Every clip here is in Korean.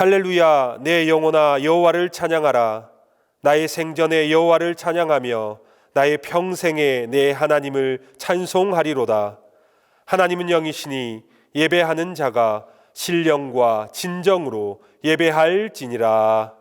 할렐루야. 내 영혼아 여호와를 찬양하라. 나의 생전에 여호와를 찬양하며 나의 평생에 내 하나님을 찬송하리로다. 하나님은 영이시니 예배하는 자가 신령과 진정으로 예배할지니라.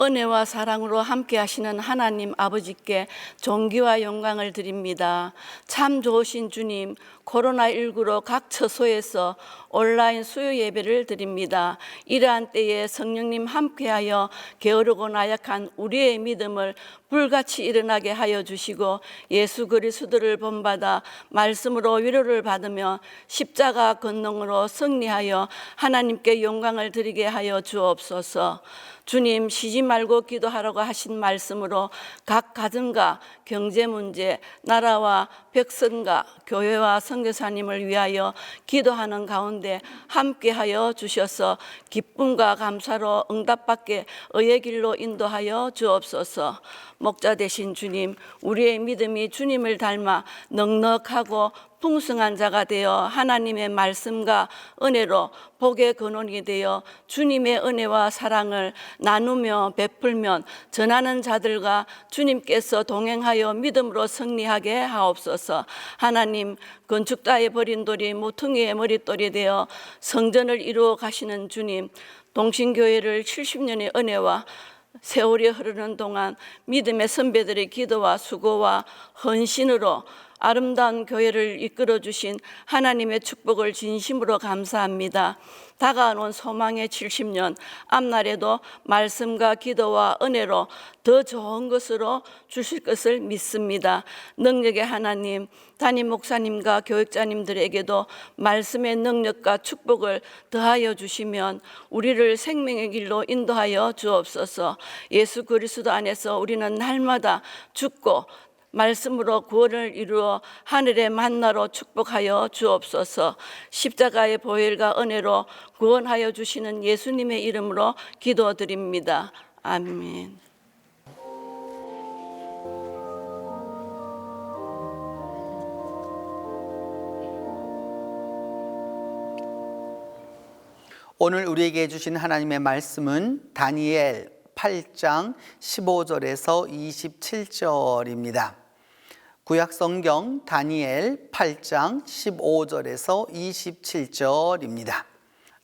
은혜와 사랑으로 함께 하시는 하나님 아버지께 존귀와 영광을 드립니다. 참 좋으신 주님, 코로나19로 각 처소에서 온라인 수요 예배를 드립니다. 이러한 때에 성령님 함께하여 게으르고 나약한 우리의 믿음을 불같이 일어나게 하여 주시고 예수 그리스도를 본받아 말씀으로 위로를 받으며 십자가 권능으로 승리하여 하나님께 영광을 드리게 하여 주옵소서. 주님, 쉬지 말고 기도하라고 하신 말씀으로 각 가정과 경제 문제, 나라와 백성과 교회와 선교사님을 위하여 기도하는 가운데 함께하여 주셔서 기쁨과 감사로 응답받게 의의 길로 인도하여 주옵소서. 목자 되신 주님, 우리의 믿음이 주님을 닮아 넉넉하고 풍성한 자가 되어 하나님의 말씀과 은혜로 복의 근원이 되어 주님의 은혜와 사랑을 나누며 베풀며 전하는 자들과 주님께서 동행하여 믿음으로 승리하게 하옵소서. 하나님, 건축자의 버린 돌이 모퉁이의 머릿돌이 되어 성전을 이루어 가시는 주님, 동신교회를 70년의 은혜와 세월이 흐르는 동안 믿음의 선배들의 기도와 수고와 헌신으로 아름다운 교회를 이끌어 주신 하나님의 축복을 진심으로 감사합니다. 다가온 소망의 70년, 앞날에도 말씀과 기도와 은혜로 더 좋은 것으로 주실 것을 믿습니다. 능력의 하나님, 담임 목사님과 교육자님들에게도 말씀의 능력과 축복을 더하여 주시면 우리를 생명의 길로 인도하여 주옵소서. 예수 그리스도 안에서 우리는 날마다 죽고 말씀으로 구원을 이루어 하늘의 만나로 축복하여 주옵소서. 십자가의 보혈과 은혜로 구원하여 주시는 예수님의 이름으로 기도드립니다. 아멘. 오늘 우리에게 주신 하나님의 말씀은 다니엘 8장 15절에서 27절입니다. 구약성경 다니엘 8장 15절에서 27절입니다.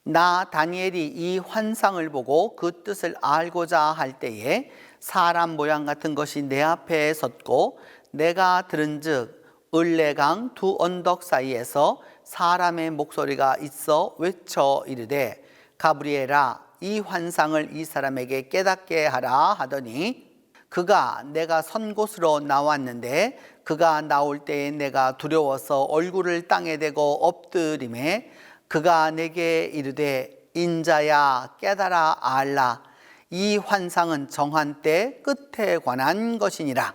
나 다니엘이 이 환상을 보고 그 뜻을 알고자 할 때에 사람 모양 같은 것이 내 앞에 섰고 내가 들은즉 을레강 두 언덕 사이에서 사람의 목소리가 있어 외쳐 이르되 가브리엘아 이 환상을 이 사람에게 깨닫게 하라 하더니 그가 내가 선 곳으로 나왔는데 그가 나올 때에 내가 두려워서 얼굴을 땅에 대고 엎드리매 그가 내게 이르되 인자야 깨달아 알라 이 환상은 정한 때 끝에 관한 것이니라.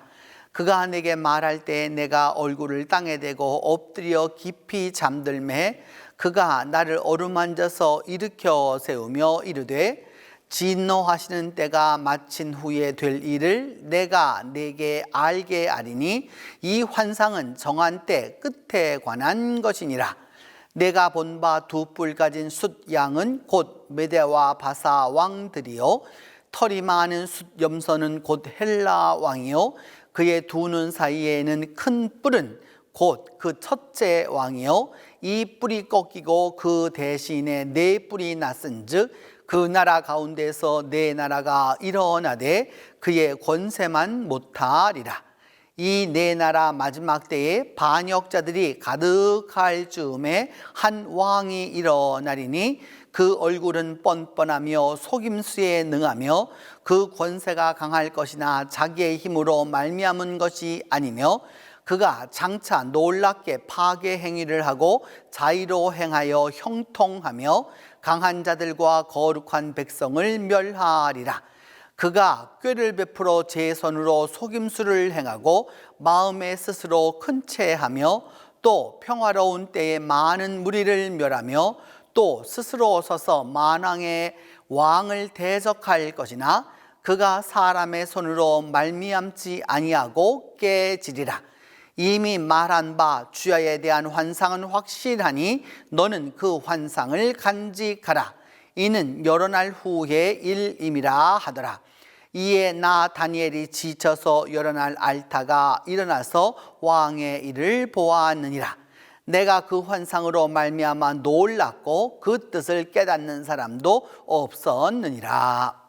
그가 내게 말할 때 내가 얼굴을 땅에 대고 엎드려 깊이 잠들매 그가 나를 어루만져서 일으켜 세우며 이르되 진노하시는 때가 마친 후에 될 일을 내가 네게 알게 하리니 이 환상은 정한 때 끝에 관한 것이니라. 내가 본 바 두 뿔 가진 숫 양은 곧 메대와 바사 왕들이요 털이 많은 숫 염소는 곧 헬라 왕이요 그의 두 눈 사이에는 큰 뿔은 곧 그 첫째 왕이요 이 뿔이 꺾이고 그 대신에 네 뿔이 났은즉 그 나라 가운데서 네 나라가 일어나되 그의 권세만 못하리라. 이 네 나라 마지막 때에 반역자들이 가득할 즈음에 한 왕이 일어나리니 그 얼굴은 뻔뻔하며 속임수에 능하며 그 권세가 강할 것이나 자기의 힘으로 말미암은 것이 아니며 그가 장차 놀랍게 파괴 행위를 하고 자의로 행하여 형통하며 강한 자들과 거룩한 백성을 멸하리라. 그가 꾀를 베풀어 제 손으로 속임수를 행하고 마음에 스스로 큰 채하며 또 평화로운 때에 많은 무리를 멸하며 또 스스로 서서 만왕의 왕을 대적할 것이나 그가 사람의 손으로 말미암지 아니하고 깨지리라. 이미 말한 바 주야에 대한 환상은 확실하니 너는 그 환상을 간직하라. 이는 여러 날 후의 일임이라 하더라. 이에 나 다니엘이 지쳐서 여러 날 앓다가 일어나서 왕의 일을 보았느니라. 내가 그 환상으로 말미암아 놀랐고 그 뜻을 깨닫는 사람도 없었느니라.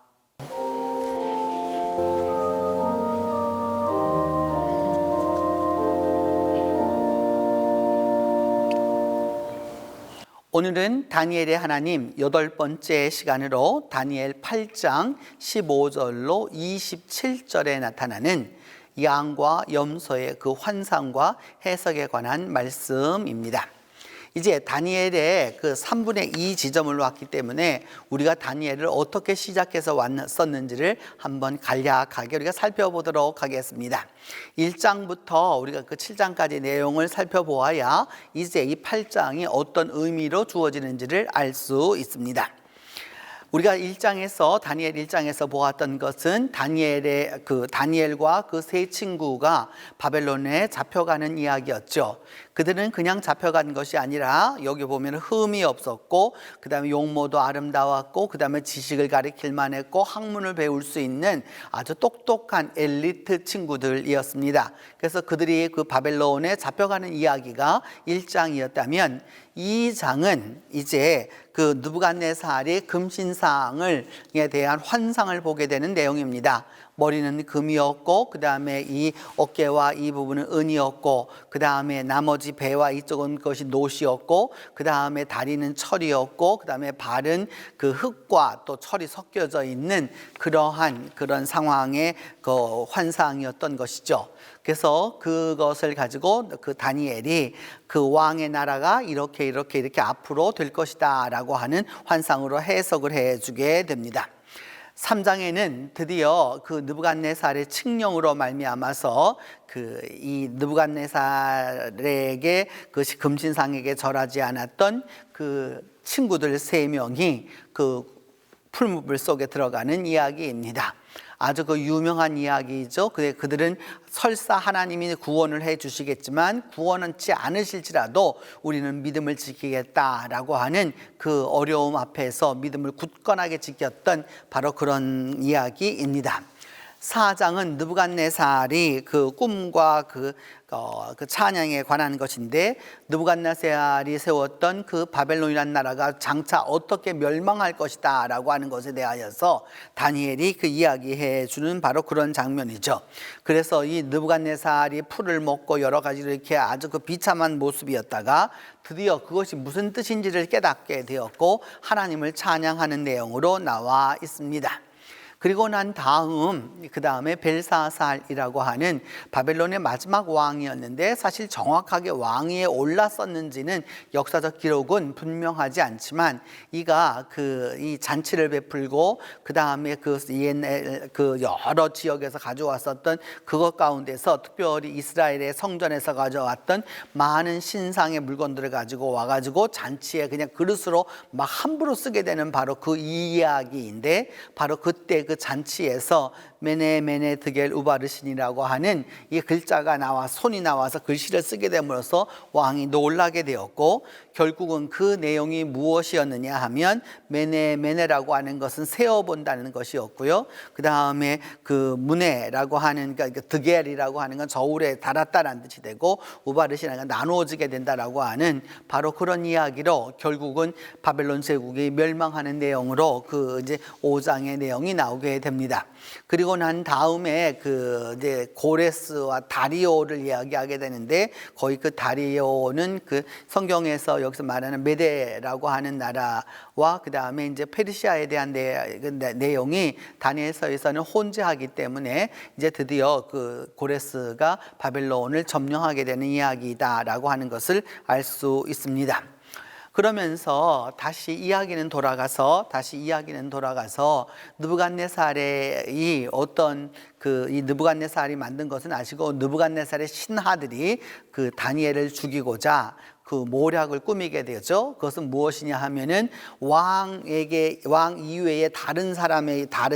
오늘은 다니엘의 하나님 8번째 시간으로 다니엘 8장 15절로 27절에 나타나는 양과 염소의 그 환상과 해석에 관한 말씀입니다. 이제 다니엘의 그 3분의 2 지점을 왔기 때문에 우리가 다니엘을 어떻게 시작해서 왔었는지를 한번 간략하게 우리가 살펴보도록 하겠습니다. 1장부터 우리가 그 7장까지 내용을 살펴보아야 이제 이 8장이 어떤 의미로 주어지는지를 알 수 있습니다. 우리가 1장에서 다니엘 1장에서 보았던 것은 다니엘과 그 세 친구가 바벨론에 잡혀가는 이야기였죠. 그들은 그냥 잡혀간 것이 아니라 여기 보면 흠이 없었고 그 다음에 용모도 아름다웠고 그 다음에 지식을 가리킬 만했고 학문을 배울 수 있는 아주 똑똑한 엘리트 친구들이었습니다. 그래서 그들이 그 바벨론에 잡혀가는 이야기가 1장이었다면 2장은 이제 그 느부갓네살이 금신상에 대한 환상을 보게 되는 내용입니다. 머리는 금이었고 그 다음에 이 어깨와 이 부분은 은이었고 그 다음에 나머지 배와 이쪽은 것이 노시였고 그 다음에 다리는 철이었고 그 다음에 발은 그 흙과 또 철이 섞여져 있는 그런 상황의 그 환상이었던 것이죠. 그래서 그것을 가지고 그 다니엘이 그 왕의 나라가 이렇게 앞으로 될 것이다 라고 하는 환상으로 해석을 해주게 됩니다. 3장에는 드디어 그 느부갓네살의 칙령으로 말미암아서 이 느부갓네살에게 그것이 금신상에게 절하지 않았던 그 친구들 3명이 그 풀무불 속에 들어가는 이야기입니다. 아주 그 유명한 이야기죠. 그들은 설사 하나님이 구원을 해 주시겠지만 구원하지 않으실지라도 우리는 믿음을 지키겠다라고 하는 그 어려움 앞에서 믿음을 굳건하게 지켰던 바로 그런 이야기입니다. 4장은 느부갓네살이 그 꿈과 그 찬양에 관한 것인데 느부갓네살이 세웠던 그 바벨론이라는 나라가 장차 어떻게 멸망할 것이다 라고 하는 것에 대하여서 다니엘이 그 이야기해 주는 바로 그런 장면이죠. 그래서 이 느부갓네살이 풀을 먹고 여러 가지로 이렇게 아주 그 비참한 모습이었다가 드디어 그것이 무슨 뜻인지를 깨닫게 되었고 하나님을 찬양하는 내용으로 나와 있습니다. 그리고 난 그 다음에 벨사살이라고 하는 바벨론의 마지막 왕이었는데 사실 정확하게 왕위에 올랐었는지는 역사적 기록은 분명하지 않지만 이가 이 잔치를 베풀고 그 다음에 그 여러 지역에서 가져왔었던 그것 가운데서 특별히 이스라엘의 성전에서 가져왔던 많은 신상의 물건들을 가지고 와가지고 잔치에 그냥 그릇으로 막 함부로 쓰게 되는 바로 그 이야기인데 바로 그때 그 잔치에서 메네 드겔 우바르신이라고 하는 이 글자가 손이 나와서 글씨를 쓰게 됨으로써 왕이 놀라게 되었고 결국은 그 내용이 무엇이었느냐 하면 메네라고 하는 것은 세어본다는 것이었고요. 그 다음에 그 문해라고 하는 그러니까 드겔이라고 하는 건 저울에 달았다라는 뜻이 되고 우바르신이가 나누어지게 된다라고 하는 바로 그런 이야기로 결국은 바벨론 제국이 멸망하는 내용으로 그 이제 5장의 내용이 나오게 됩니다. 그리고 난 다음에 이제 고레스와 다리오를 이야기하게 되는데 거의 그 다리오는 그 성경에서 여기서 말하는 메데라고 하는 나라와 그 다음에 이제 페르시아에 대한 내용이 다니엘서에서는 혼재하기 때문에 이제 드디어 그 고레스가 바벨론을 점령하게 되는 이야기다라고 하는 것을 알 수 있습니다. 그러면서 다시 이야기는 돌아가서 느부갓네살의 어떤 이 느부갓네살이 만든 것은 아시고 느부갓네살의 신하들이 그 다니엘을 죽이고자 그 모략을 꾸미게 되죠. 그것은 무엇이냐 하면은 왕 이외에 다른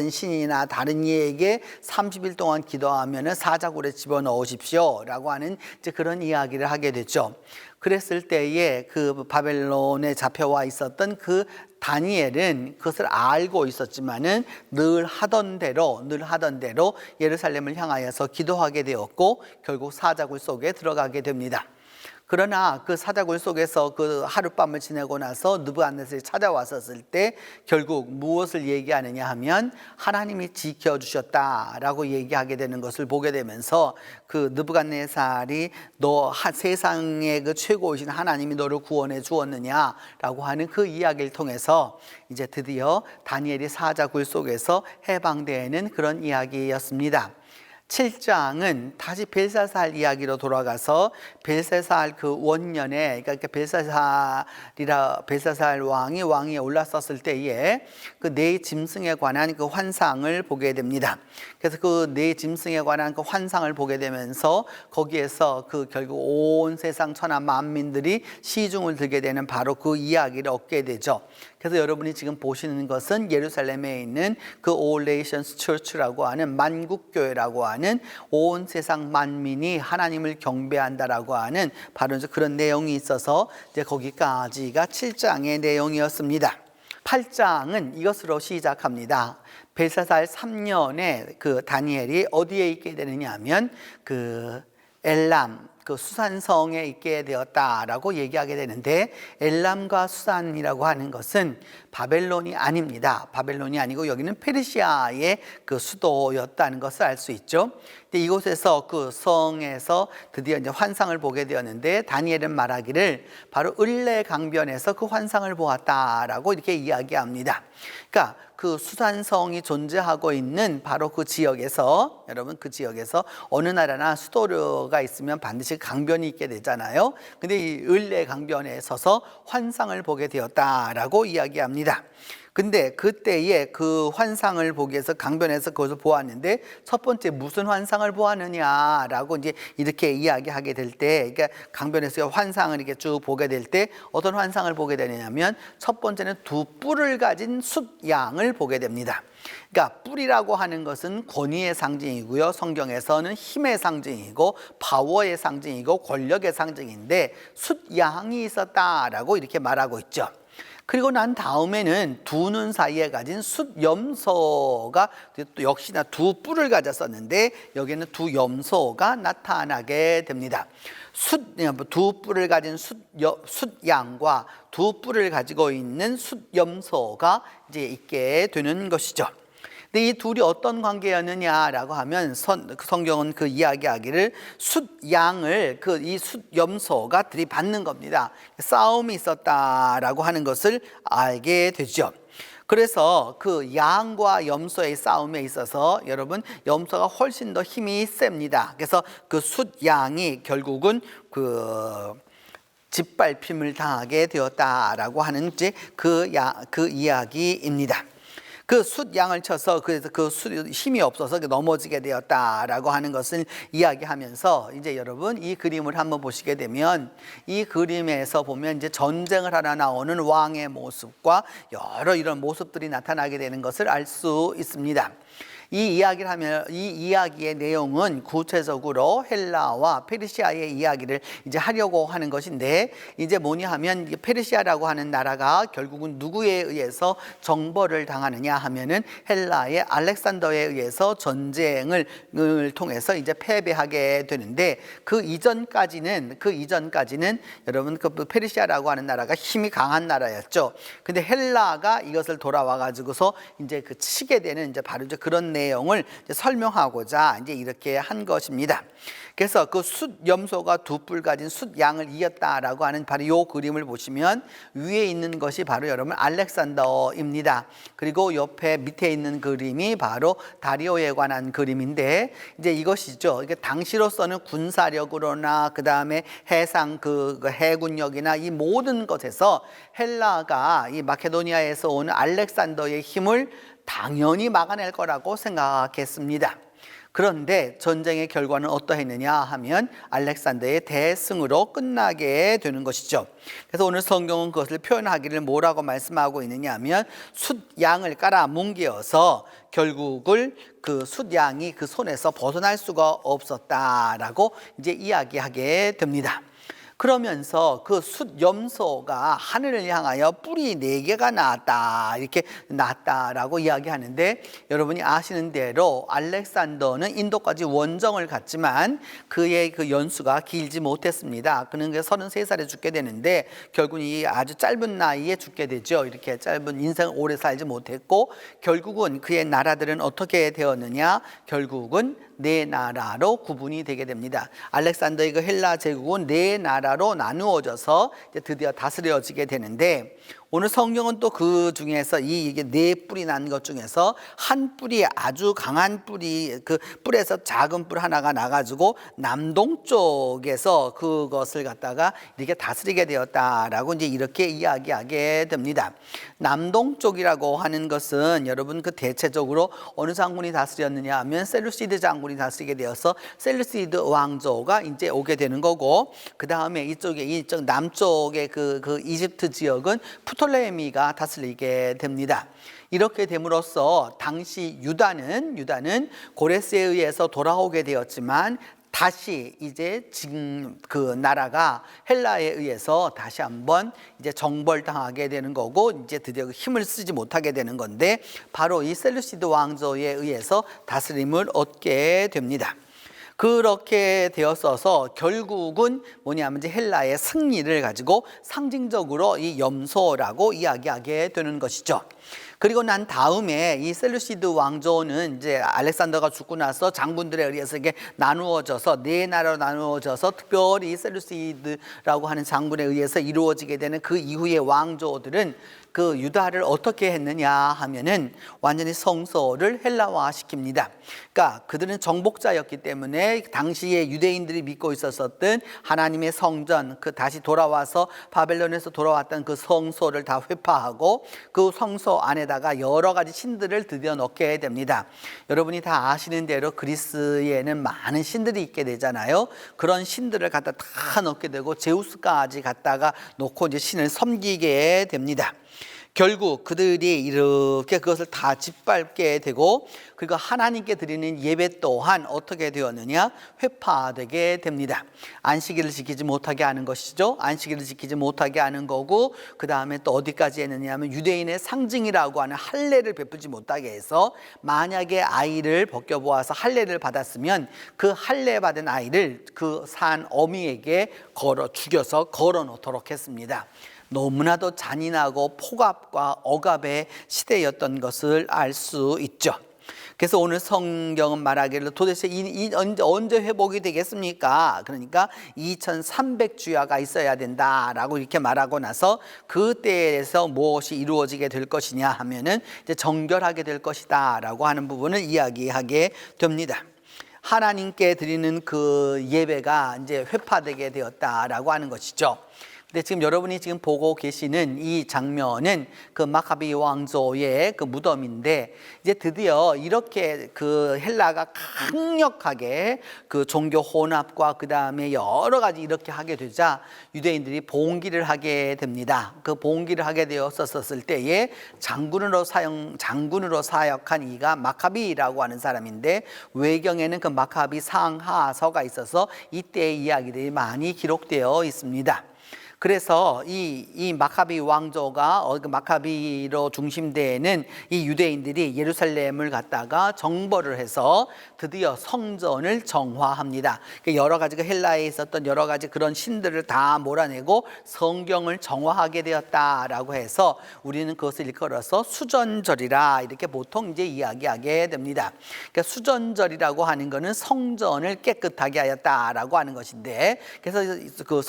신이나 다른 이에게 30일 동안 기도하면은 사자굴에 집어넣으십시오 라고 하는 이제 그런 이야기를 하게 됐죠. 그랬을 때에 그 바벨론에 잡혀와 있었던 그 다니엘은 그것을 알고 있었지만은 늘 하던 대로 예루살렘을 향하여서 기도하게 되었고 결국 사자굴 속에 들어가게 됩니다. 그러나 그 사자굴 속에서 그 하룻밤을 지내고 나서 느부갓네살이 찾아왔었을 때 결국 무엇을 얘기하느냐 하면 하나님이 지켜주셨다라고 얘기하게 되는 것을 보게 되면서 그 느부갓네살이 너 세상의 그 최고이신 하나님이 너를 구원해 주었느냐라고 하는 그 이야기를 통해서 이제 드디어 다니엘이 사자굴 속에서 해방되는 그런 이야기였습니다. 7장은 다시 벨사살 이야기로 돌아가서 벨사살 그 원년에, 그러니까 벨사살 왕이 올랐었을 때에 그 네 짐승에 관한 그 환상을 보게 됩니다. 그래서 그 네 짐승에 관한 그 환상을 보게 되면서 거기에서 그 결국 온 세상 천하 만민들이 시중을 들게 되는 바로 그 이야기를 얻게 되죠. 그래서 여러분이 지금 보시는 것은 예루살렘에 있는 그 All Nations Church라고 하는 만국교회라고 하는 온 세상 만민이 하나님을 경배한다라고 하는 바로 이제 그런 내용이 있어서 이제 거기까지가 7장의 내용이었습니다. 8장은 이것으로 시작합니다. 벨사살 3년에 그 다니엘이 어디에 있게 되느냐 하면 그 엘람 그 수산성에 있게 되었다라고 얘기하게 되는데, 엘람과 수산이라고 하는 것은 바벨론이 아닙니다. 바벨론이 아니고 여기는 페르시아의 그 수도였다는 것을 알 수 있죠. 근데 이곳에서 그 성에서 드디어 이제 환상을 보게 되었는데, 다니엘은 말하기를 바로 을레 강변에서 그 환상을 보았다라고 이렇게 이야기합니다. 그러니까 그 수산성이 존재하고 있는 바로 그 지역에서, 여러분 그 지역에서 어느 나라나 수도가 있으면 반드시 강변이 있게 되잖아요. 근데 이 을레 강변에 서서 환상을 보게 되었다라고 이야기합니다. 근데 그때에 그 환상을 보기 위해서 강변에서 그것을 보았는데, 첫 번째 무슨 환상을 보았느냐라고 이제 이렇게 이야기하게 될 때, 그러니까 강변에서 환상을 이렇게 쭉 보게 될 때 어떤 환상을 보게 되냐면, 첫 번째는 두 뿔을 가진 숫양을 보게 됩니다. 그러니까 뿔이라고 하는 것은 권위의 상징이고요, 성경에서는 힘의 상징이고 파워의 상징이고 권력의 상징인데, 숫양이 있었다라고 이렇게 말하고 있죠. 그리고 난 다음에는 두 눈 사이에 가진 숫염소가 또 역시나 두 뿔을 가졌었는데, 여기는 두 염소가 나타나게 됩니다. 두 뿔을 가진 숫양과 두 뿔을 가지고 있는 숫염소가 이제 있게 되는 것이죠. 근데 이 둘이 어떤 관계였느냐라고 하면 성경은 그 이야기하기를 숫양을 이 숫염소가 들이받는 겁니다. 싸움이 있었다라고 하는 것을 알게 되죠. 그래서 그 양과 염소의 싸움에 있어서 여러분 염소가 훨씬 더 힘이 셉니다. 그래서 그 숫양이 결국은 그 짓밟힘을 당하게 되었다라고 하는 이제 그 이야기입니다. 그 숫양을 쳐서 그래서 그 힘이 없어서 넘어지게 되었다라고 하는 것을 이야기하면서, 이제 여러분 이 그림을 한번 보시게 되면, 이 그림에서 보면 이제 전쟁을 하러 나오는 왕의 모습과 여러 이런 모습들이 나타나게 되는 것을 알 수 있습니다. 이 이야기의 내용은 구체적으로 헬라와 페르시아의 이야기를 이제 하려고 하는 것인데, 이제 뭐냐 하면 페르시아라고 하는 나라가 결국은 누구에 의해서 정벌을 당하느냐 하면은 헬라의 알렉산더에 의해서 전쟁을 통해서 이제 패배하게 되는데, 그 이전까지는 여러분 그 페르시아라고 하는 나라가 힘이 강한 나라였죠. 근데 헬라가 이것을 돌아와 가지고서 이제 그 치게 되는 이제 바로 이제 그런 내용을 이제 설명하고자 이제 이렇게 한 것입니다. 그래서 그 숫염소가 두 뿔 가진 숫양을 이겼다라고 하는 바로 이 그림을 보시면, 위에 있는 것이 바로 여러분 알렉산더입니다. 그리고 옆에 밑에 있는 그림이 바로 다리오에 관한 그림인데, 이제 이것이죠. 이게 당시로서는 군사력으로나 그 다음에 해상 그 해군력이나 이 모든 것에서 헬라가 이 마케도니아에서 오는 알렉산더의 힘을 당연히 막아낼 거라고 생각했습니다. 그런데 전쟁의 결과는 어떠했느냐 하면 알렉산더의 대승으로 끝나게 되는 것이죠. 그래서 오늘 성경은 그것을 표현하기를 뭐라고 말씀하고 있느냐 하면, 숫양을 깔아 뭉개어서 결국을 그 숫양이 그 손에서 벗어날 수가 없었다라고 이제 이야기하게 됩니다. 그러면서 그 숫염소가 하늘을 향하여 뿔이 4개가 나왔다, 이렇게 나왔다라고 이야기하는데, 여러분이 아시는 대로 알렉산더는 인도까지 원정을 갔지만 그의 그 연수가 길지 못했습니다. 그는 33살에 죽게 되는데 결국 이 아주 짧은 나이에 죽게 되죠. 이렇게 짧은 인생을 오래 살지 못했고, 결국은 그의 나라들은 어떻게 되었느냐, 결국은 4나라로 구분이 되게 됩니다. 알렉산더의 그 헬라 제국은 4나라로 나누어져서 이제 드디어 다스려지게 되는데, 오늘 성경은 또 그 중에서 이게 4뿔이 난 것 중에서 한 뿔이 아주 강한 뿔이, 그 뿔에서 작은 뿔 하나가 나가지고 남동쪽에서 그것을 갖다가 이렇게 다스리게 되었다라고 이제 이렇게 이야기하게 됩니다. 남동쪽이라고 하는 것은 여러분 그 대체적으로 어느 장군이 다스렸느냐 하면 셀루시드 장군이 다스리게 되어서 셀루시드 왕조가 이제 오게 되는 거고, 그 다음에 이쪽 남쪽의 그 이집트 지역은 프톨레미가 다스리게 됩니다. 이렇게 됨으로써 당시 유다는 고레스에 의해서 돌아오게 되었지만 다시 이제 지금 그 나라가 헬라에 의해서 다시 한번 이제 정벌당하게 되는 거고, 이제 드디어 힘을 쓰지 못하게 되는 건데, 바로 이 셀루시드 왕조에 의해서 다스림을 얻게 됩니다. 그렇게 되었어서 결국은 뭐냐면 이제 헬라의 승리를 가지고 상징적으로 이 염소라고 이야기하게 되는 것이죠. 그리고 난 다음에 이 셀루시드 왕조는 이제 알렉산더가 죽고 나서 장군들에 의해서 이게 나누어져서 4나라로 나누어져서 특별히 셀루시드라고 하는 장군에 의해서 이루어지게 되는 그 이후의 왕조들은 그 유다를 어떻게 했느냐 하면은 완전히 성서를 헬라화 시킵니다. 그러니까 그들은 정복자였기 때문에 당시에 유대인들이 믿고 있었던 하나님의 성전, 그 다시 돌아와서 바벨론에서 돌아왔던 그 성소를 다 회파하고 그 성소 안에다가 여러 가지 신들을 드디어 넣게 됩니다. 여러분이 다 아시는 대로 그리스에는 많은 신들이 있게 되잖아요. 그런 신들을 갖다 다 넣게 되고 제우스까지 갖다가 놓고 이제 신을 섬기게 됩니다. 결국 그들이 이렇게 그것을 다 짓밟게 되고, 그리고 하나님께 드리는 예배 또한 어떻게 되었느냐, 회파되게 됩니다. 안식일을 지키지 못하게 하는 것이죠. 안식일을 지키지 못하게 하는 거고, 그 다음에 또 어디까지 했느냐 하면 유대인의 상징이라고 하는 할례를 베풀지 못하게 해서, 만약에 아이를 벗겨보아서 할례를 받았으면 그 할례 받은 아이를 그 산 어미에게 죽여서 걸어 놓도록 했습니다. 너무나도 잔인하고 폭압과 억압의 시대였던 것을 알 수 있죠. 그래서 오늘 성경은 말하기를 도대체 언제 회복이 되겠습니까? 그러니까 2300주야가 있어야 된다라고 이렇게 말하고 나서 그때에서 무엇이 이루어지게 될 것이냐 하면은 이제 정결하게 될 것이다라고 하는 부분을 이야기하게 됩니다. 하나님께 드리는 그 예배가 이제 회파되게 되었다라고 하는 것이죠. 근데 지금 여러분이 지금 보고 계시는 이 장면은 그 마카비 왕조의 그 무덤인데, 이제 드디어 이렇게 그 헬라가 강력하게 그 종교 혼합과 그 다음에 여러 가지 이렇게 하게 되자 유대인들이 봉기를 하게 됩니다. 그 봉기를 하게 되었었을 때에 장군으로 사역한 이가 마카비라고 하는 사람인데, 외경에는 그 마카비 상하서가 있어서 이때의 이야기들이 많이 기록되어 있습니다. 그래서 이 마카비 왕조가 마카비로 중심되는 이 유대인들이 예루살렘을 갖다가 정벌을 해서 드디어 성전을 정화합니다. 여러 가지 헬라에 있었던 여러 가지 그런 신들을 다 몰아내고 성경을 정화하게 되었다라고 해서 우리는 그것을 일컬어서 수전절이라 이렇게 보통 이제 이야기하게 됩니다. 그러니까 수전절이라고 하는 것은 성전을 깨끗하게 하였다라고 하는 것인데, 그래서 그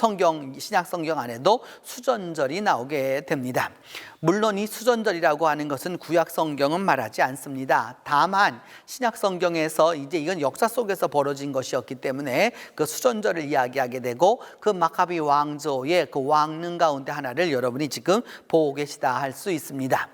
신약 성경 안에도 수전절이 나오게 됩니다. 물론 이 수전절이라고 하는 것은 구약 성경은 말하지 않습니다. 다만 신약 성경에서 이제 이건 역사 속에서 벌어진 것이었기 때문에 그 수전절을 이야기하게 되고, 그 마카비 왕조의 그 왕릉 가운데 하나를 여러분이 지금 보고 계시다 할 수 있습니다.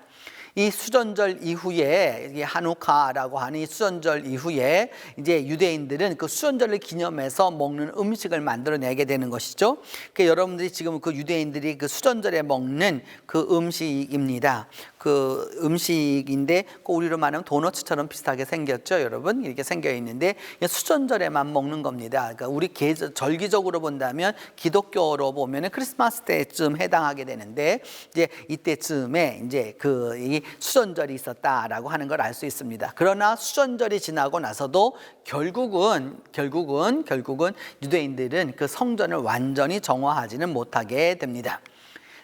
이 수전절 이후에 하누카라고 하는 이 수전절 이후에 이제 유대인들은 그 수전절을 기념해서 먹는 음식을 만들어내게 되는 것이죠. 그러니까 여러분들이 지금 그 유대인들이 그 수전절에 먹는 그 음식입니다. 그 음식인데 그 우리로 말하면 도너츠처럼 비슷하게 생겼죠, 여러분. 이렇게 생겨 있는데 수전절에만 먹는 겁니다. 그러니까 우리 절기적으로 본다면 기독교로 보면은 크리스마스 때쯤 해당하게 되는데 이제 이때쯤에 이제 이 수전절이 있었다라고 하는 걸 알 수 있습니다. 그러나 수전절이 지나고 나서도 결국은 유대인들은 그 성전을 완전히 정화하지는 못하게 됩니다.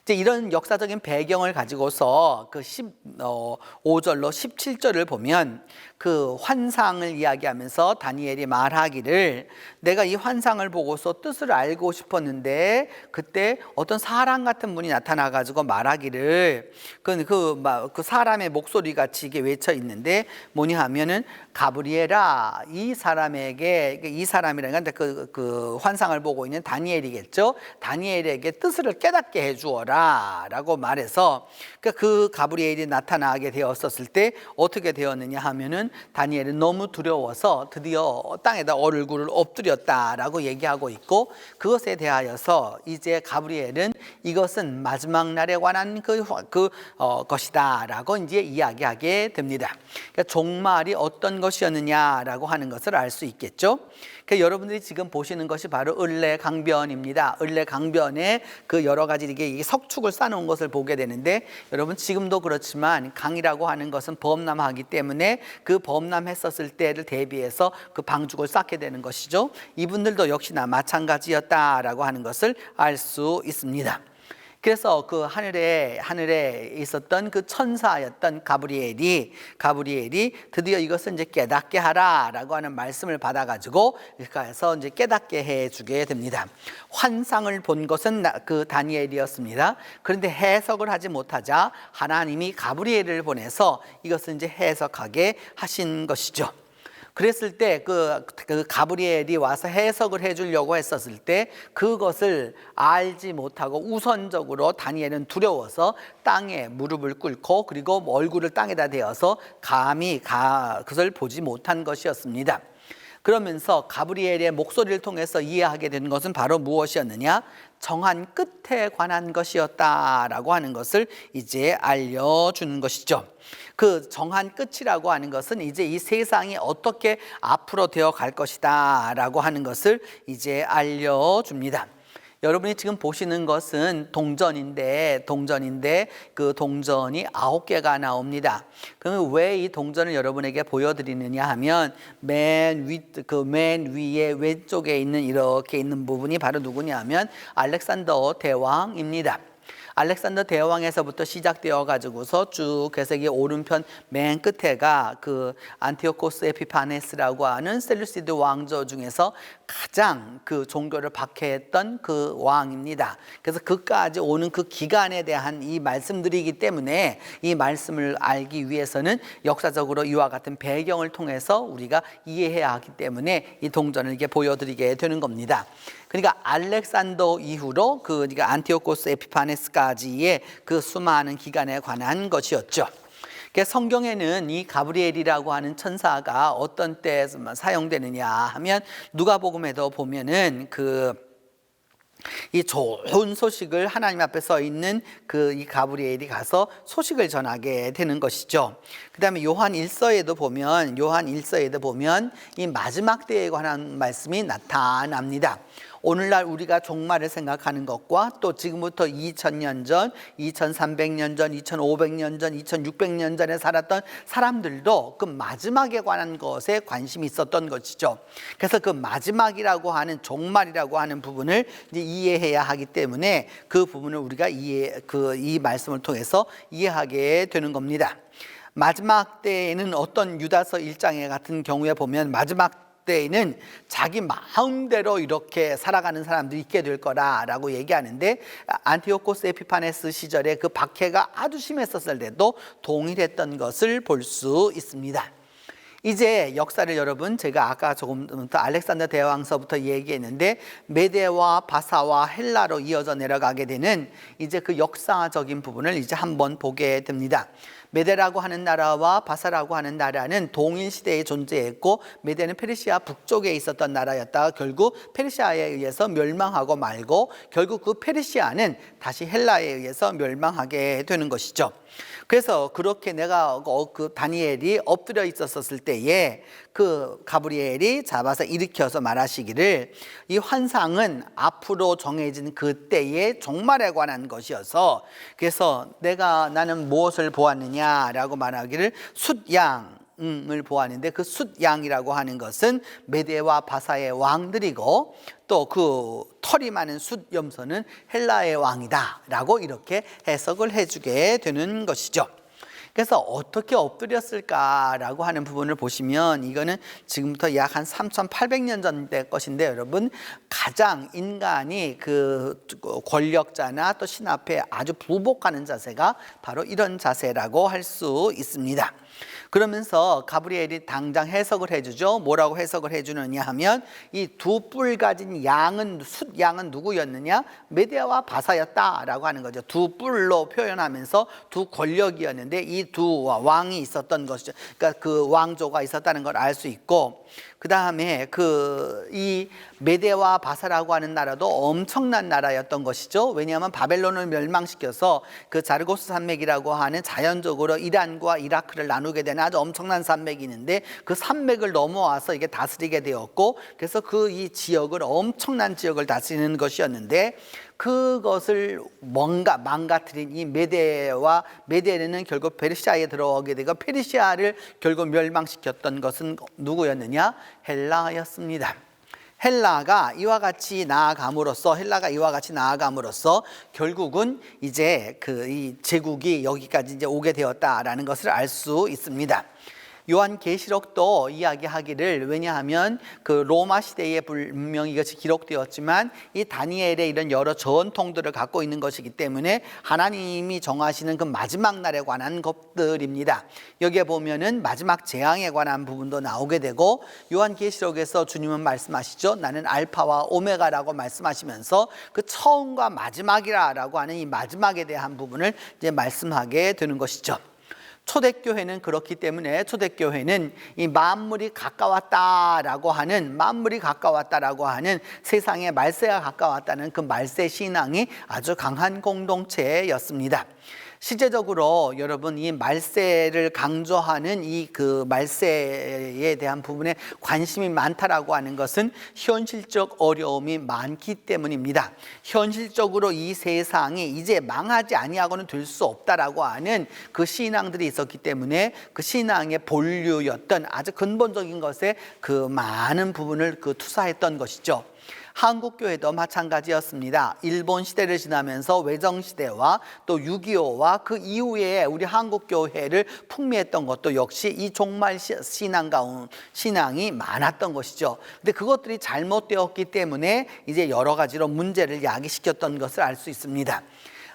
이제 이런 역사적인 배경을 가지고서 그 15절로 17절을 보면 그 환상을 이야기하면서 다니엘이 말하기를 내가 이 환상을 보고서 뜻을 알고 싶었는데 그때 어떤 사람 같은 분이 나타나 가지고 말하기를 그 사람의 목소리 같이 이게 외쳐 있는데 뭐냐 하면은 가브리엘아 이 사람이라는 건 그 환상을 보고 있는 다니엘이겠죠. 다니엘에게 뜻을 깨닫게 해주어라 라고 말해서 그 가브리엘이 나타나게 되었었을 때 어떻게 되었느냐 하면은 다니엘은 너무 두려워서 드디어 땅에다 얼굴을 엎드렸다라고 얘기하고 있고 그것에 대하여서 이제 가브리엘은 이것은 마지막 날에 관한 것이다라고 이제 이야기하게 됩니다. 그러니까 종말이 어떤 것이었느냐라고 하는 것을 알 수 있겠죠. 그러니까 여러분들이 지금 보시는 것이 바로 을레강변입니다. 을레강변에 그 여러 가지 이게 석축을 쌓아놓은 것을 보게 되는데 여러분 지금도 그렇지만 강이라고 하는 것은 범람하기 때문에 그 범람했었을 때를 대비해서 그 방죽을 쌓게 되는 것이죠. 이분들도 역시나 마찬가지였다라고 하는 것을 알 수 있습니다. 그래서 그 하늘에 있었던 그 천사였던 가브리엘이 드디어 이것을 이제 깨닫게 하라라고 하는 말씀을 받아가지고 그래서 이제 깨닫게 해주게 됩니다. 환상을 본 것은 그 다니엘이었습니다. 그런데 해석을 하지 못하자 하나님이 가브리엘을 보내서 이것을 이제 해석하게 하신 것이죠. 그랬을 때 그 가브리엘이 와서 해석을 해주려고 했었을 때 그것을 알지 못하고 우선적으로 다니엘은 두려워서 땅에 무릎을 꿇고 그리고 얼굴을 땅에다 대어서 감히 그것을 보지 못한 것이었습니다. 그러면서 가브리엘의 목소리를 통해서 이해하게 된 것은 바로 무엇이었느냐? 정한 끝에 관한 것이었다라고 하는 것을 이제 알려주는 것이죠. 그 정한 끝이라고 하는 것은 이제 이 세상이 어떻게 앞으로 되어 갈 것이다 라고 하는 것을 이제 알려줍니다. 여러분이 지금 보시는 것은 동전인데 그 동전이 9개가 나옵니다. 그러면 왜 이 동전을 여러분에게 보여드리느냐 하면 맨 위에 왼쪽에 있는 이렇게 있는 부분이 바로 누구냐 하면 알렉산더 대왕입니다. 알렉산더 대왕에서부터 시작되어 가지고서 쭉 계세기 오른편 맨 끝에가 그 안티오코스 에피파네스라고 하는 셀루시드 왕조 중에서 가장 그 종교를 박해했던 그 왕입니다. 그래서 그까지 오는 그 기간에 대한 이 말씀들이기 때문에 이 말씀을 알기 위해서는 역사적으로 이와 같은 배경을 통해서 우리가 이해해야 하기 때문에 이 동전을 이렇게 보여드리게 되는 겁니다. 그러니까 알렉산더 이후로 그러니까 안티오코스 에피파네스까지의 그 수많은 기간에 관한 것이었죠. 성경에는 이 가브리엘이라고 하는 천사가 어떤 때에 사용되느냐 하면 누가복음에도 보면은 이 좋은 소식을 하나님 앞에 서 있는 이 가브리엘이 가서 소식을 전하게 되는 것이죠. 그다음에 요한 1서에도 보면 이 마지막 때에 관한 말씀이 나타납니다. 오늘날 우리가 종말을 생각하는 것과 또 지금부터 2000년 전, 2300년 전, 2500년 전, 2600년 전에 살았던 사람들도 그 마지막에 관한 것에 관심이 있었던 것이죠. 그래서 그 마지막이라고 하는 종말이라고 하는 부분을 이제 이해해야 하기 때문에 그 부분을 우리가 이 말씀을 통해서 이해하게 되는 겁니다. 마지막 때에는 어떤 유다서 1장에 같은 경우에 보면 마지막 때에는 자기 마음대로 이렇게 살아가는 사람들이 있게 될 거라고 얘기하는데 안티오코스 에피파네스 시절에 그 박해가 아주 심했었을 때도 동일했던 것을 볼 수 있습니다. 이제 역사를 여러분 제가 아까 조금 더 알렉산더 대왕서부터 얘기했는데 메데와 바사와 헬라로 이어져 내려가게 되는 이제 그 역사적인 부분을 이제 한번 보게 됩니다. 메대라고 하는 나라와 바사라고 하는 나라는 동일 시대에 존재했고 메대는 페르시아 북쪽에 있었던 나라였다가 결국 페르시아에 의해서 멸망하고 말고 결국 그 페르시아는 다시 헬라에 의해서 멸망하게 되는 것이죠. 그래서 그렇게 내가 그 다니엘이 엎드려 있었을 때에 그 가브리엘이 잡아서 일으켜서 말하시기를 이 환상은 앞으로 정해진 그때의 종말에 관한 것이어서 그래서 나는 무엇을 보았느냐라고 말하기를 숫양을 보았는데 그 숫양이라고 하는 것은 메대와 바사의 왕들이고 또 그 털이 많은 숫염소는 헬라의 왕이다라고 이렇게 해석을 해주게 되는 것이죠. 그래서 어떻게 엎드렸을까라고 하는 부분을 보시면 이거는 지금부터 약 한 3,800년 전의 것인데 여러분 가장 인간이 그 권력자나 또 신 앞에 아주 부복하는 자세가 바로 이런 자세라고 할 수 있습니다. 그러면서 가브리엘이 당장 해석을 해주죠. 뭐라고 해석을 해주느냐 하면 이 두 뿔 가진 양은 숫양은 누구였느냐? 메대와 바사였다라고 하는 거죠. 두 뿔로 표현하면서 두 권력이었는데 이 두 왕이 있었던 것이죠. 그러니까 그 왕조가 있었다는 걸 알 수 있고 그 다음에 이 메대와 바사라고 하는 나라도 엄청난 나라였던 것이죠. 왜냐하면 바벨론을 멸망시켜서 그 자르고스 산맥이라고 하는 자연적으로 이란과 이라크를 나누게 되는 아주 엄청난 산맥이 있는데 그 산맥을 넘어와서 이게 다스리게 되었고 그래서 이 지역을 엄청난 지역을 다스리는 것이었는데 그것을 뭔가 망가뜨린 이 메대는 결국 페르시아에 들어오게 되고 페르시아를 결국 멸망시켰던 것은 누구였느냐? 헬라였습니다. 헬라가 이와 같이 나아감으로써 결국은 이제 이 제국이 여기까지 이제 오게 되었다라는 것을 알 수 있습니다. 요한계시록도 이야기하기를 왜냐하면 그 로마 시대에 분명히 이것이 기록되었지만 이 다니엘의 이런 여러 전통들을 갖고 있는 것이기 때문에 하나님이 정하시는 그 마지막 날에 관한 것들입니다. 여기에 보면은 마지막 재앙에 관한 부분도 나오게 되고 요한계시록에서 주님은 말씀하시죠. 나는 알파와 오메가라고 말씀하시면서 그 처음과 마지막이라고 하는 이 마지막에 대한 부분을 이제 말씀하게 되는 것이죠. 초대교회는 그렇기 때문에 초대교회는 이 만물이 가까웠다라고 하는 세상의 말세가 가까웠다는 그 말세 신앙이 아주 강한 공동체였습니다. 실제적으로 여러분 이 말세를 강조하는 그 말세에 대한 부분에 관심이 많다라고 하는 것은 현실적 어려움이 많기 때문입니다. 현실적으로 이 세상이 이제 망하지 아니하고는 될 수 없다라고 하는 그 신앙들이 있었기 때문에 그 신앙의 본류였던 아주 근본적인 것에 그 많은 부분을 투사했던 것이죠. 한국교회도 마찬가지였습니다. 일본 시대를 지나면서 외정시대와 또 6.25와 그 이후에 우리 한국교회를 풍미했던 것도 역시 이 종말 신앙이 많았던 것이죠. 근데 그것들이 잘못되었기 때문에 이제 여러 가지로 문제를 야기시켰던 것을 알 수 있습니다.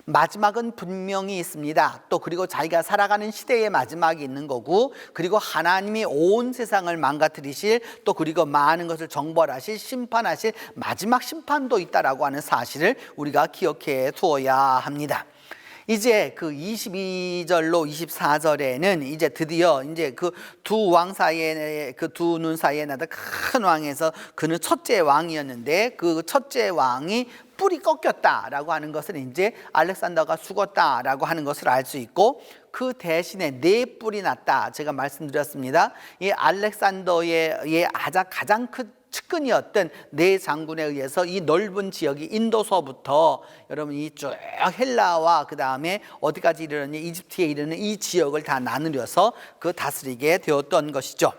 마지막은 분명히 있습니다. 또 그리고 자기가 살아가는 시대의 마지막이 있는 거고 그리고 하나님이 온 세상을 망가뜨리실 또 그리고 많은 것을 정벌하실 심판하실 마지막 심판도 있다라고 하는 사실을 우리가 기억해 두어야 합니다. 이제 그 22절로 24절에는 이제 드디어 이제 그 두 왕 사이에 그 두 눈 사이에 나다 큰 왕에서 그는 첫째 왕이었는데 그 첫째 왕이 뿔이 꺾였다라고 하는 것은 이제 알렉산더가 죽었다라고 하는 것을 알 수 있고 그 대신에 네 뿔이 났다. 제가 말씀드렸습니다. 이 알렉산더의 가장 큰 측근이었던 네 장군에 의해서 이 넓은 지역이 인도서부터 여러분 이 쭉 헬라와 그 다음에 어디까지 이르느냐 이집트에 이르는 이 지역을 다 나누려서 그 다스리게 되었던 것이죠.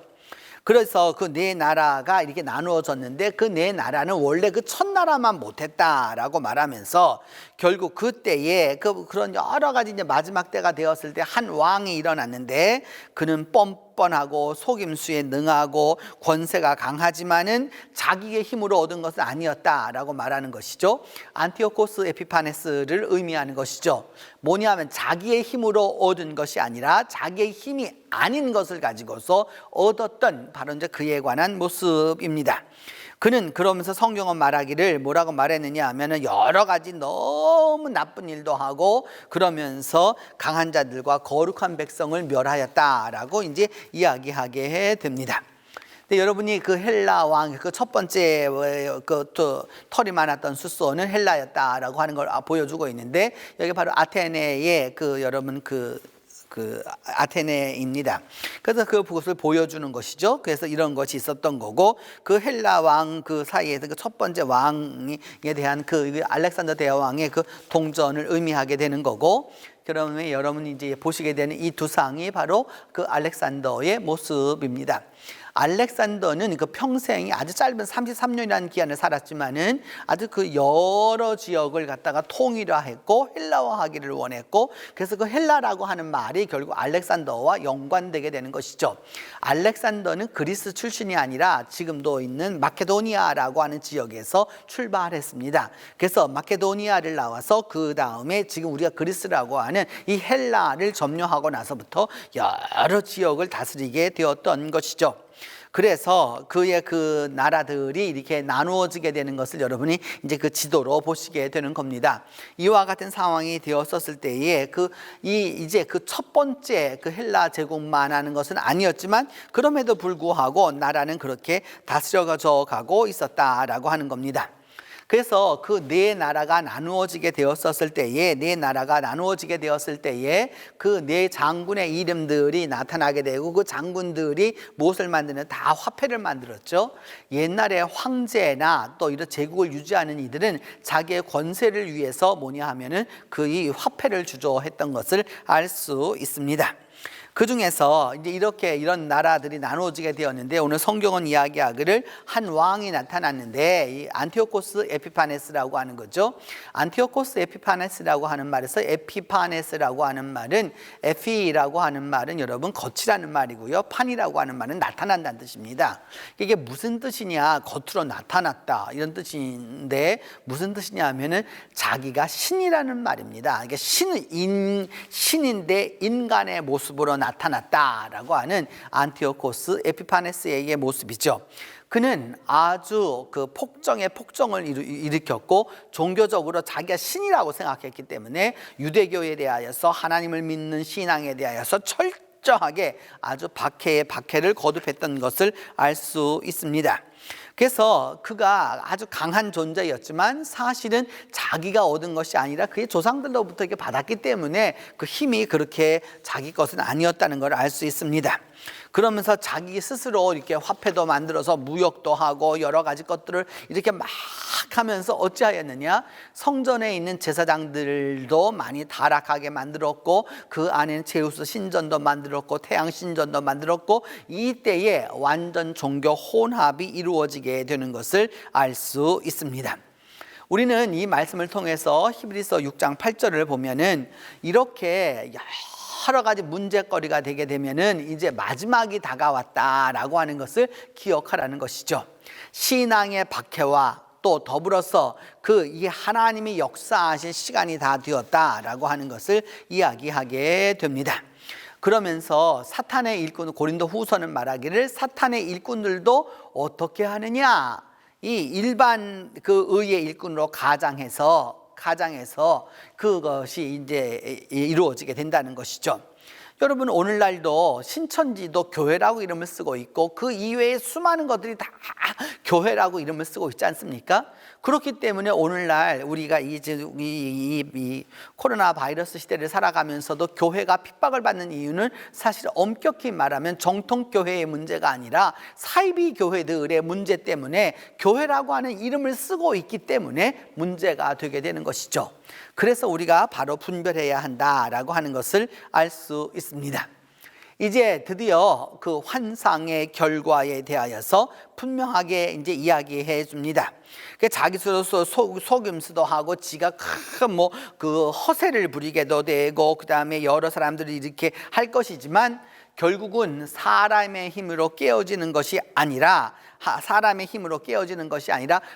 그래서 그 네 나라가 이렇게 나누어졌는데 그 네 나라는 원래 그 첫 나라만 못했다라고 말하면서 결국 그때에 그런 여러 가지 이제 마지막 때가 되었을 때 한 왕이 일어났는데 그는 뻔뻔하고 속임수에 능하고 권세가 강하지만은 자기의 힘으로 얻은 것은 아니었다라고 말하는 것이죠. 안티오코스 에피파네스를 의미하는 것이죠. 뭐냐면 자기의 힘으로 얻은 것이 아니라 자기의 힘이 아닌 것을 가지고서 얻었던 바로 이제 그에 관한 모습입니다. 그는 그러면서 성경은 말하기를 뭐라고 말했느냐 하면은 여러 가지 너무 나쁜 일도 하고 그러면서 강한 자들과 거룩한 백성을 멸하였다라고 이제 이야기하게 됩니다. 근데 여러분이 그 헬라 왕 그 첫 번째 털이 많았던 수소는 헬라였다라고 하는 걸 보여주고 있는데 여기 바로 아테네의 여러분 아테네입니다. 그래서 그것을 보여주는 것이죠. 그래서 이런 것이 있었던 거고 그 헬라 왕 그 사이에서 그 첫 번째 왕에 대한 그 알렉산더 대왕의 그 동전을 의미하게 되는 거고 그러면 여러분이 이제 보시게 되는 이 두 상이 바로 그 알렉산더의 모습입니다. 알렉산더는 그 평생이 아주 짧은 33년이라는 기간을 살았지만은 아주 그 여러 지역을 갖다가 통일화했고 헬라화하기를 원했고 그래서 그 헬라라고 하는 말이 결국 알렉산더와 연관되게 되는 것이죠. 알렉산더는 그리스 출신이 아니라 지금도 있는 마케도니아라고 하는 지역에서 출발했습니다. 그래서 마케도니아를 나와서 그 다음에 지금 우리가 그리스라고 하는 이 헬라를 점령하고 나서부터 여러 지역을 다스리게 되었던 것이죠. 그래서 그의 그 나라들이 이렇게 나누어지게 되는 것을 여러분이 이제 그 지도로 보시게 되는 겁니다. 이와 같은 상황이 되었었을 때에 이제 그 첫 번째 그 헬라 제국만 하는 것은 아니었지만 그럼에도 불구하고 나라는 그렇게 다스려져 가고 있었다라고 하는 겁니다. 그래서 그 네 나라가 나누어지게 되었을 때에 그 네 장군의 이름들이 나타나게 되고 그 장군들이 무엇을 만드는 다 화폐를 만들었죠. 옛날에 황제나 또 이런 제국을 유지하는 이들은 자기의 권세를 위해서 뭐냐 하면은 그 이 화폐를 주조했던 것을 알 수 있습니다. 그 중에서 이제 이런 나라들이 나누어지게 되었는데 오늘 성경은 이야기하기를 한 왕이 나타났는데 이 안티오코스 에피파네스라고 하는 거죠. 안티오코스 에피파네스라고 하는 말에서 에피파네스라고 하는 말은 에피라고 하는 말은 여러분 겉이라는 말이고요. 판이라고 하는 말은 나타난다는 뜻입니다. 이게 무슨 뜻이냐? 겉으로 나타났다 이런 뜻인데 무슨 뜻이냐 하면은 자기가 신이라는 말입니다. 이게 신인데 인간의 모습으로 나타났다라고 하는 안티오코스 에피파네스의 모습이죠. 그는 아주 그 폭정에 폭정을 일으켰고 종교적으로 자기가 신이라고 생각했기 때문에 유대교에 대하여서 하나님을 믿는 신앙에 대하여서 철저하게 아주 박해를 거듭했던 것을 알 수 있습니다. 그래서 그가 아주 강한 존재였지만 사실은 자기가 얻은 것이 아니라 그의 조상들로부터 이렇게 받았기 때문에 그 힘이 그렇게 자기 것은 아니었다는 걸 알 수 있습니다. 그러면서 자기 스스로 이렇게 화폐도 만들어서 무역도 하고 여러 가지 것들을 이렇게 막 하면서 어찌하였느냐? 성전에 있는 제사장들도 많이 타락하게 만들었고 그 안에는 제우스 신전도 만들었고 태양 신전도 만들었고 이때에 완전 종교 혼합이 이루어지게 되는 것을 알 수 있습니다. 우리는 이 말씀을 통해서 히브리서 6장 8절을 보면은 이렇게 여러 가지 문제거리가 되게 되면은 이제 마지막이 다가왔다라고 하는 것을 기억하라는 것이죠. 신앙의 박해와 또 더불어서 이 하나님이 역사하신 시간이 다 되었다라고 하는 것을 이야기하게 됩니다. 그러면서 사탄의 일꾼, 고린도 후서는 말하기를 사탄의 일꾼들도 어떻게 하느냐? 이 일반 그 의의 일꾼으로 가장해서 그것이 이제 이루어지게 된다는 것이죠. 여러분 오늘날도 신천지도 교회라고 이름을 쓰고 있고 그 이외에 수많은 것들이 다 교회라고 이름을 쓰고 있지 않습니까? 그렇기 때문에 오늘날 우리가 이 코로나 바이러스 시대를 살아가면서도 교회가 핍박을 받는 이유는 사실 엄격히 말하면 정통교회의 문제가 아니라 사이비 교회들의 문제 때문에 교회라고 하는 이름을 쓰고 있기 때문에 문제가 되게 되는 것이죠. 그래서 우리가 바로 분별해야 한다라고 하는 것을 알 수 있습니다. 이제 드디어 그 환상의 결과에 대하여서 분명하게 이제 이야기해 줍니다. 자기 스스로 속임수도 하고 지가 큰 그 허세를 부리게도 되고 그 다음에 여러 사람들이 이렇게 할 것이지만 결국은 사람의 힘으로 깨어지는 것이 아니라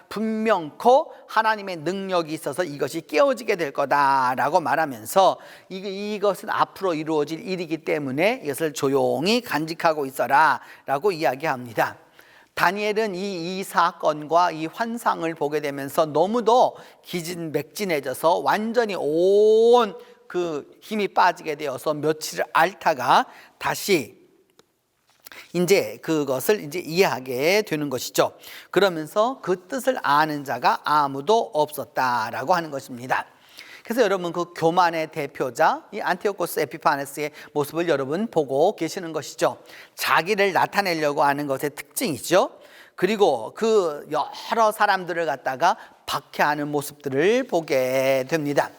분명코 하나님의 능력이 있어서 이것이 깨어지게 될 거다라고 말하면서 이것은 앞으로 이루어질 일이기 때문에 이것을 조용히 간직하고 있어라 라고 이야기합니다. 다니엘은 이 사건과 이 환상을 보게 되면서 너무도 기진맥진해져서 완전히 온 그 힘이 빠지게 되어서 며칠을 앓다가 다시 이제 그것을 이제 이해하게 되는 것이죠. 그러면서 그 뜻을 아는 자가 아무도 없었다라고 하는 것입니다. 그래서 여러분 그 교만의 대표자 이 안티오코스 에피파네스의 모습을 여러분 보고 계시는 것이죠. 자기를 나타내려고 하는 것의 특징이죠. 그리고 그 여러 사람들을 갖다가 박해하는 모습들을 보게 됩니다.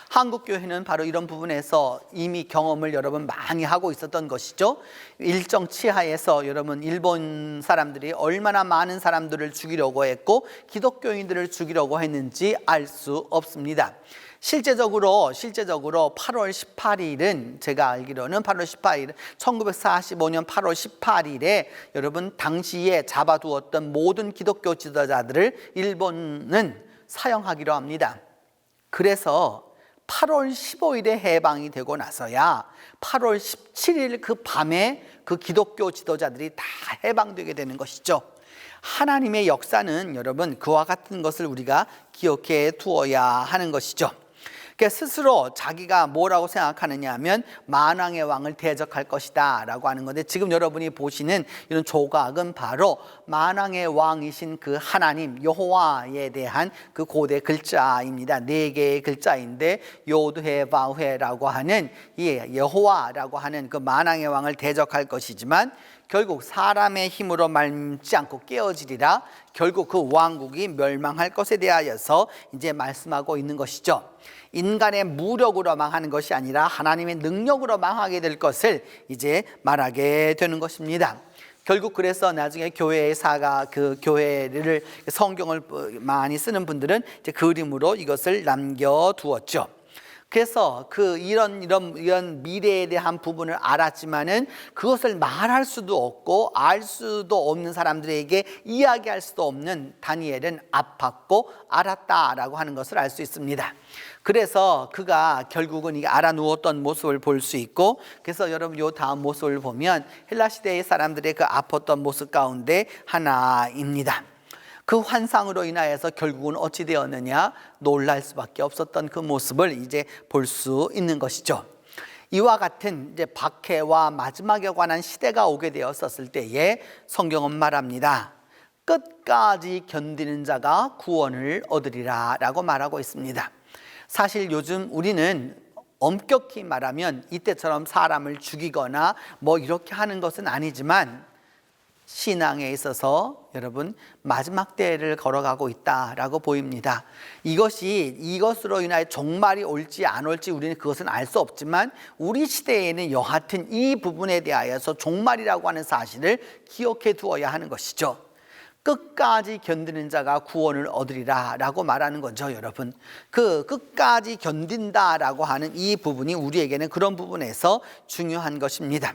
한국교회는 바로 이런 부분에서 이미 경험을 여러분 많이 하고 있었던 것이죠. 일정 치하에서 여러분 일본 사람들이 얼마나 많은 사람들을 죽이려고 했고 기독교인들을 죽이려고 했는지 알 수 없습니다. 실제적으로 8월 18일은 제가 알기로는 8월 18일 1945년 8월 18일에 여러분 당시에 잡아두었던 모든 기독교 지도자들을 일본은 사형하기로 합니다. 그래서 8월 15일에 해방이 되고 나서야 8월 17일 그 밤에 그 기독교 지도자들이 다 해방되게 되는 것이죠. 하나님의 역사는 여러분 그와 같은 것을 우리가 기억해 두어야 하는 것이죠. 스스로 자기가 뭐라고 생각하느냐 하면 만왕의 왕을 대적할 것이다 라고 하는 건데, 지금 여러분이 보시는 이런 조각은 바로 만왕의 왕이신 그 하나님 여호와에 대한 그 고대 글자입니다. 4개의 글자인데 요드헤바회라고 하는 이 여호와라고 하는 그 만왕의 왕을 대적할 것이지만 결국 사람의 힘으로 말지 않고 깨어지리라, 결국 그 왕국이 멸망할 것에 대하여서 이제 말씀하고 있는 것이죠. 인간의 무력으로 망하는 것이 아니라 하나님의 능력으로 망하게 될 것을 이제 말하게 되는 것입니다. 결국 그래서 나중에 교회사가 그 교회를 성경을 많이 쓰는 분들은 이제 그림으로 이것을 남겨두었죠. 그래서 이런 미래에 대한 부분을 알았지만은 그것을 말할 수도 없고 알 수도 없는 사람들에게 이야기할 수도 없는 다니엘은 아팠고 알았다라고 하는 것을 알 수 있습니다. 그래서 그가 결국은 이게 알아누웠던 모습을 볼 수 있고, 그래서 여러분 요 다음 모습을 보면 헬라 시대의 사람들의 그 아팠던 모습 가운데 하나입니다. 그 환상으로 인하여서 결국은 어찌 되었느냐, 놀랄 수밖에 없었던 그 모습을 이제 볼 수 있는 것이죠. 이와 같은 이제 박해와 마지막에 관한 시대가 오게 되었었을 때에 성경은 말합니다. 끝까지 견디는 자가 구원을 얻으리라 라고 말하고 있습니다. 사실 요즘 우리는 엄격히 말하면 이때처럼 사람을 죽이거나 뭐 이렇게 하는 것은 아니지만 신앙에 있어서 여러분 마지막 때를 걸어가고 있다라고 보입니다. 이것으로 인하여 종말이 올지 안 올지 우리는 그것은 알 수 없지만 우리 시대에는 여하튼 이 부분에 대하여서 종말이라고 하는 사실을 기억해 두어야 하는 것이죠. 끝까지 견디는 자가 구원을 얻으리라 라고 말하는 거죠. 여러분, 그 끝까지 견딘다라고 하는 이 부분이 우리에게는 그런 부분에서 중요한 것입니다.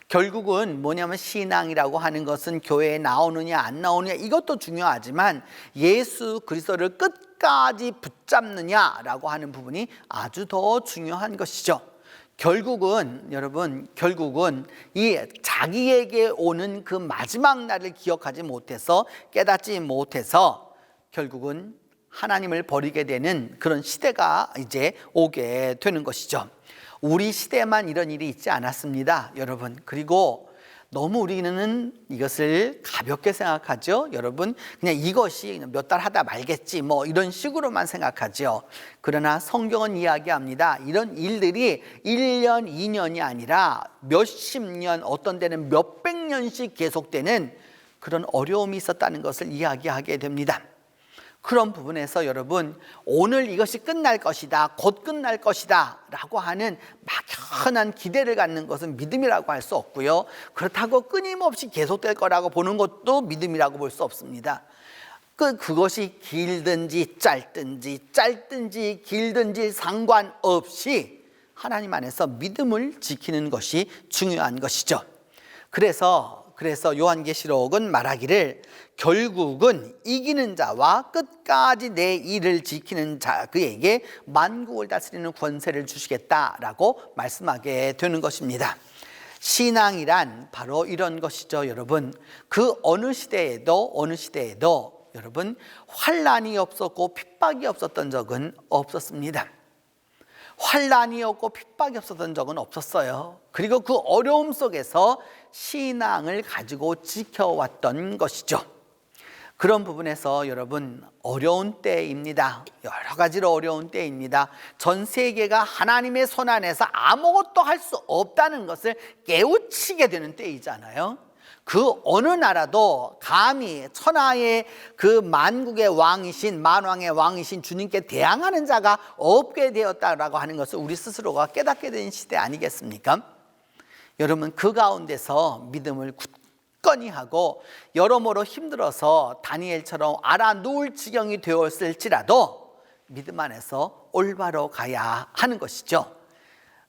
결국은 뭐냐면 신앙이라고 하는 것은 교회에 나오느냐 안 나오느냐 이것도 중요하지만 예수 그리스도를 끝까지 붙잡느냐라고 하는 부분이 아주 더 중요한 것이죠. 결국은 여러분, 이 자기에게 오는 그 마지막 날을 기억하지 못해서 깨닫지 못해서 결국은 하나님을 버리게 되는 그런 시대가 이제 오게 되는 것이죠. 우리 시대에만 이런 일이 있지 않았습니다, 여러분. 그리고 너무 우리는 이것을 가볍게 생각하죠. 여러분, 그냥 이것이 몇 달 하다 말겠지 뭐 이런 식으로만 생각하죠. 그러나 성경은 이야기합니다. 이런 일들이 1년, 2년이 아니라 몇십 년, 어떤 때는 몇백 년씩 계속되는 그런 어려움이 있었다는 것을 이야기하게 됩니다. 그런 부분에서 여러분, 오늘 이것이 끝날 것이다, 곧 끝날 것이다 라고 하는 막연한 기대를 갖는 것은 믿음이라고 할 수 없고요, 그렇다고 끊임없이 계속될 거라고 보는 것도 믿음이라고 볼 수 없습니다. 그것이 길든지 짧든지 길든지 상관없이 하나님 안에서 믿음을 지키는 것이 중요한 것이죠. 그래서 요한계시록은 말하기를 결국은 이기는 자와 끝까지 내 일을 지키는 자, 그에게 만국을 다스리는 권세를 주시겠다라고 말씀하게 되는 것입니다. 신앙이란 바로 이런 것이죠, 여러분. 그 어느 시대에도 여러분 환난이 없었고 핍박이 없었던 적은 없었습니다. 환난이 없고 핍박이 없었던 적은 없었어요. 그리고 그 어려움 속에서 신앙을 가지고 지켜왔던 것이죠. 그런 부분에서 여러분 어려운 때입니다. 여러 가지로 어려운 때입니다. 전 세계가 하나님의 손 안에서 아무것도 할 수 없다는 것을 깨우치게 되는 때이잖아요. 그 어느 나라도 감히 천하의 그 만국의 왕이신 만왕의 왕이신 주님께 대항하는 자가 없게 되었다라고 하는 것을 우리 스스로가 깨닫게 된 시대 아니겠습니까? 여러분 그 가운데서 믿음을 굳건히 하고 여러모로 힘들어서 다니엘처럼 알아 누울 지경이 되었을지라도 믿음 안에서 올바로 가야 하는 것이죠.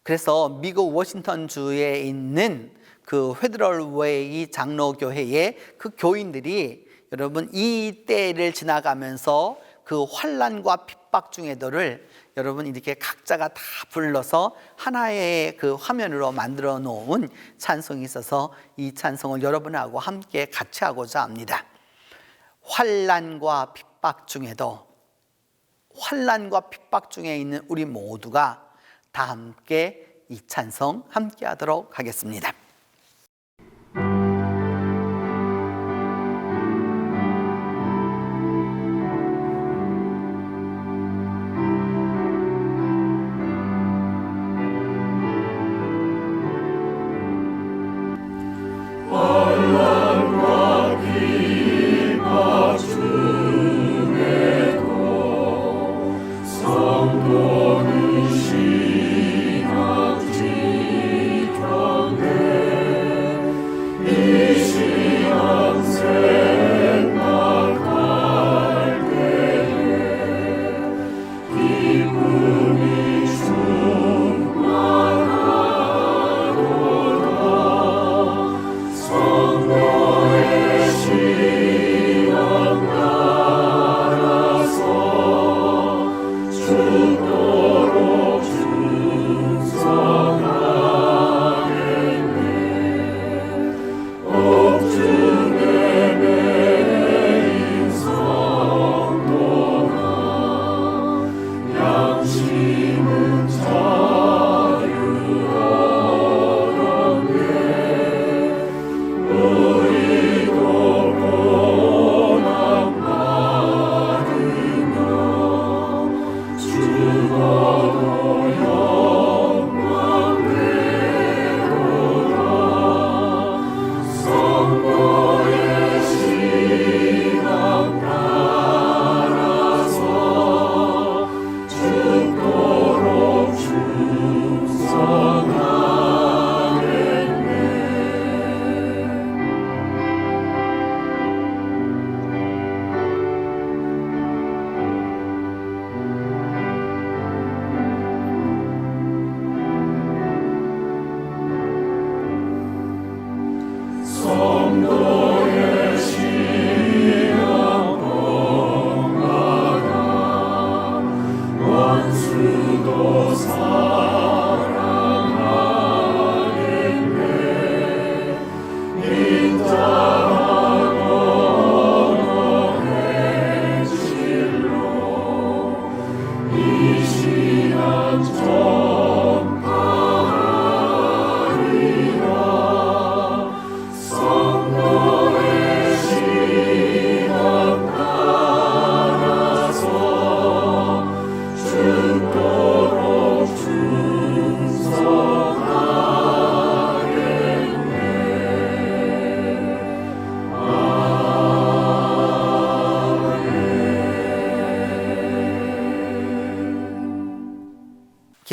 그래서 미국 워싱턴 주에 있는 그 페더럴 웨이 장로교회의 그 교인들이 여러분 이 때를 지나가면서 그 환난과 핍박 중에도를 여러분 이렇게 각자가 다 불러서 하나의 그 화면으로 만들어 놓은 찬송이 있어서 이 찬송을 여러분하고 함께 같이 하고자 합니다. 환난과 핍박 중에도 환난과 핍박 중에 있는 우리 모두가 다 함께 이 찬송 함께 하도록 하겠습니다.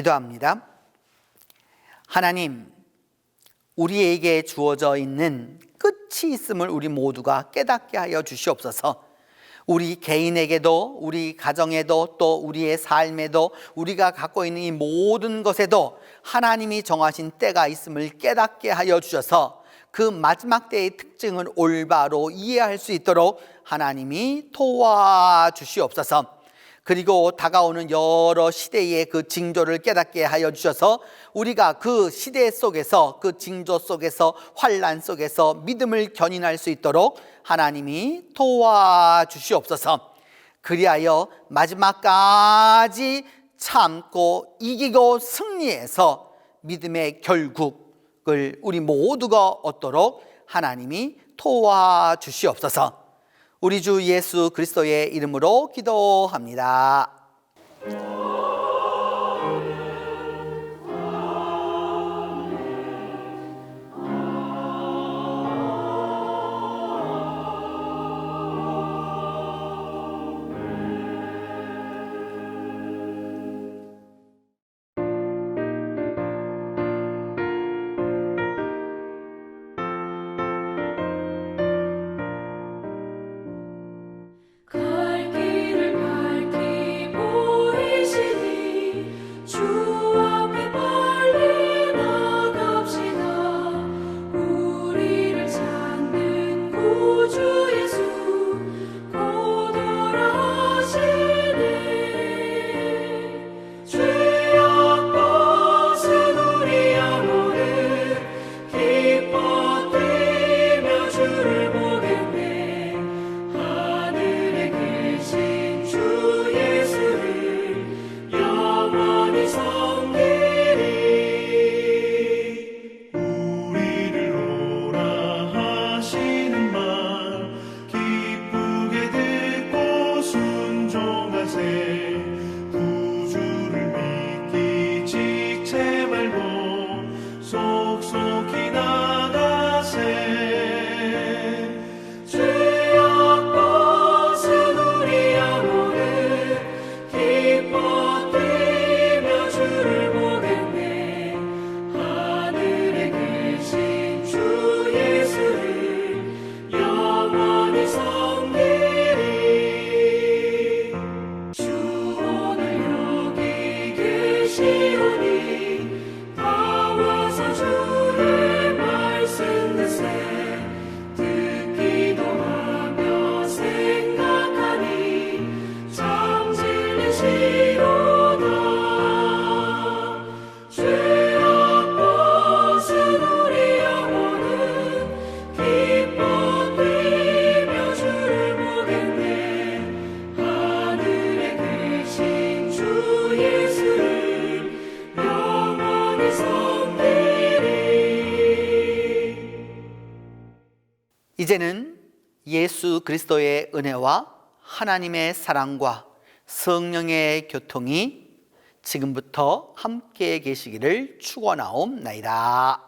기도합니다. 하나님, 우리에게 주어져 있는 끝이 있음을 우리 모두가 깨닫게 하여 주시옵소서. 우리 개인에게도 우리 가정에도 또 우리의 삶에도 우리가 갖고 있는 이 모든 것에도 하나님이 정하신 때가 있음을 깨닫게 하여 주셔서 그 마지막 때의 특징을 올바로 이해할 수 있도록 하나님이 도와주시옵소서. 그리고 다가오는 여러 시대의 그 징조를 깨닫게 하여 주셔서 우리가 그 시대 속에서, 그 징조 속에서, 환난 속에서 믿음을 견인할 수 있도록 하나님이 도와주시옵소서. 그리하여 마지막까지 참고 이기고 승리해서 믿음의 결국을 우리 모두가 얻도록 하나님이 도와주시옵소서. 우리 주 예수 그리스도의 이름으로 기도합니다. 갈 길을 밝히 보이시니 주 앞에 빨리 나갑시다. 우리를 찾는 구주 예수 곧 돌아오시네. 죄악 벗은 우리 영혼은 기뻐 뛰며 주를 보겠네. 하늘에 계신 주 예수를 영원히 섬기리. 우리를 오라 하시는 말 기쁘게 듣고 순종하세. 구주를 믿기 지체 말고 속속히 나가세. 죄악 벗은 우리 영혼은 기뻐 뛰며 주를 보겠네. 하늘에 계신 주 예수를 영원히 섬기리. 주 오늘 여기 계시오니 다 와서 주의 말씀 듣세. 듣기도 하며 생각하니 참 진리시로다. 죄악 벗은 우리 영혼은 기뻐 뛰며 주를 보겠네. 하늘에 계신 주 예수를 영원히 섬기리. 이제는 예수 그리스도의 은혜와 하나님의 사랑과 성령의 교통이 지금부터 함께 계시기를 축원하옵나이다.